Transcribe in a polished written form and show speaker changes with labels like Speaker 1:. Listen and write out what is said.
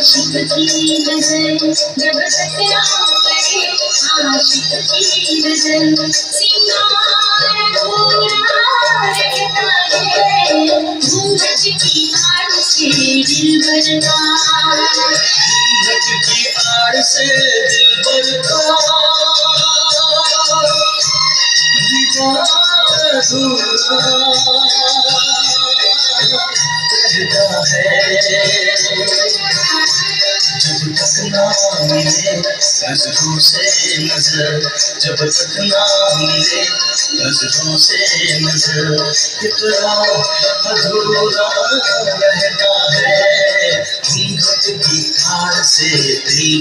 Speaker 1: आशिक की नजर जब टकरा पड़े, आशिक की नजर सिंगार पूरा रहता है, घूंघट की आड़ से दिल भरता,
Speaker 2: घूंघट की आड़ से दिल भरता, दीदार अधूरा रहता है। जब तक ना मिले नजरों से नजर, जब तक ना मिले नजरों से नजर, कितना अधूरा रहता है। घूंघट की आड़ से दिल